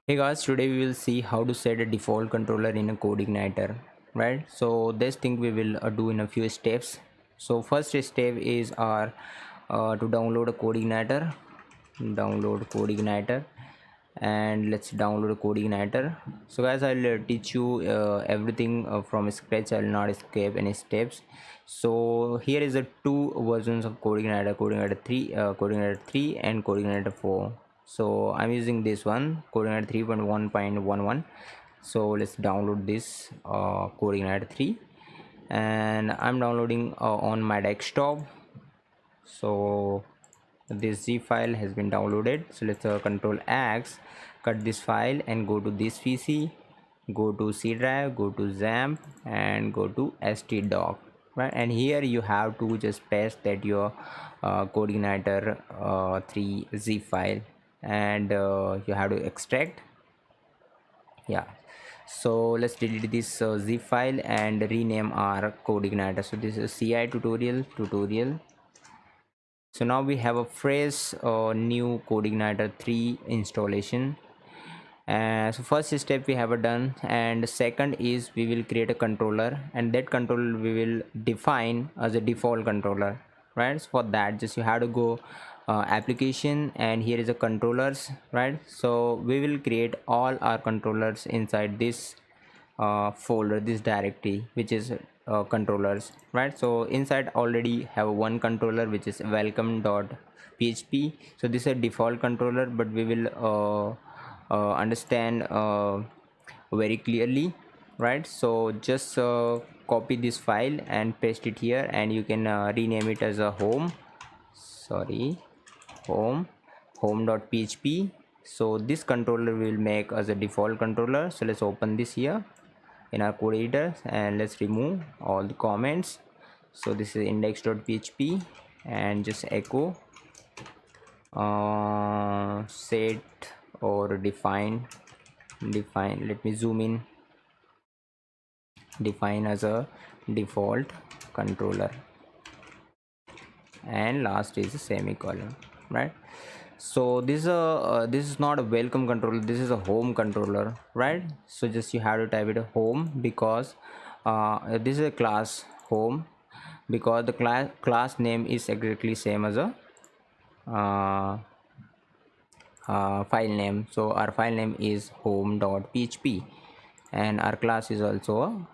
Hey guys, today we will see how to set a default controller in a CodeIgniter, right? So this thing we will do in a few steps. So first step is our to download a CodeIgniter. Download CodeIgniter, and let's download CodeIgniter. So guys, I'll teach you everything from scratch. I will not skip any steps. So here is the two versions of CodeIgniter: CodeIgniter 3, CodeIgniter 3, and CodeIgniter 4. So I'm using this one, CodeIgniter 3.1.11. So let's download this CodeIgniter 3, and I'm downloading on my desktop. So this zip file has been downloaded. So let's control X, cut this file and go to this PC, go to C drive, go to XAMPP, and go to htdoc, right? And here you have to just paste that your CodeIgniter 3 zip file, and you have to extract. Yeah, so let's delete this zip file and rename our CodeIgniter. So this is CI tutorial. So now we have a fresh new CodeIgniter 3 installation. So first step we have done, and second is we will create a controller, and that controller we will define as a default controller, right? So for that, just you have to go application, and here is a controllers, right? So we will create all our controllers inside this folder, this directory, which is controllers, right? So inside already have one controller which is welcome.php. so this is a default controller, but we will understand very clearly, right? So just copy this file and paste it here, and you can rename it as a home.php. so this controller will make as a default controller. So let's open this here in our code editor, and let's remove all the comments. So this is index.php, and just echo set or define. Let me zoom in. Define as a default controller, and last is a semicolon, right? So this is not a welcome controller, this is a home controller, right? So just you have to type it a home, because this is a class home, because the class name is exactly same as a uh, file name. So our file name is home.php, and our class is also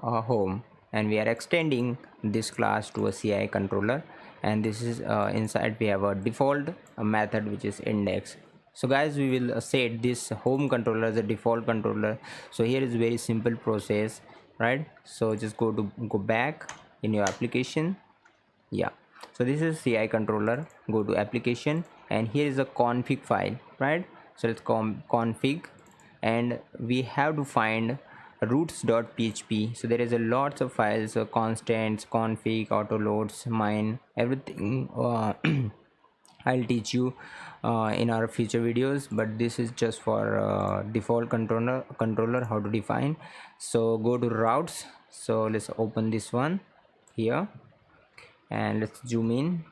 a home, and we are extending this class to a CI controller, and this is inside we have a default method which is index. So guys, we will set this home controller as a default controller. So here is very simple process, right? So just go back in your application. Yeah, so this is CI controller. Go to application, and here is a config file, right? So let's config, and we have to find roots.php. so there is a lots of files, constants, config, autoloads, mine, everything I'll teach you in our future videos, but this is just for default controller how to define. So go to routes. So let's open this one here, and let's zoom in.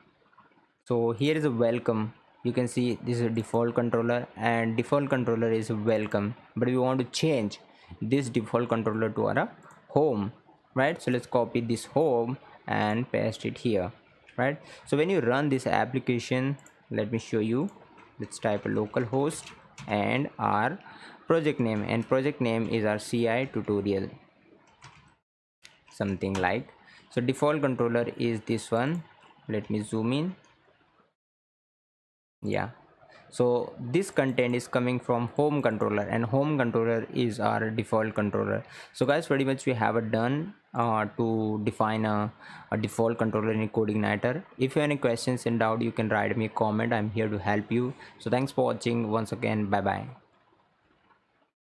So here is a welcome. You can see this is a default controller, and default controller is welcome, but we want to change this default controller to our home, right? So let's copy this home and paste it here, right? So when you run this application, let me show you. Let's type a localhost and our project name, and project name is our CI tutorial, something like. So default controller is this one. Let me zoom in. Yeah, so this content is coming from home controller, and home controller is our default controller. So guys, pretty much we have it done to define a default controller in CodeIgniter. If you have any questions in doubt, you can write me a comment. I'm here to help you. So thanks for watching once again. Bye bye.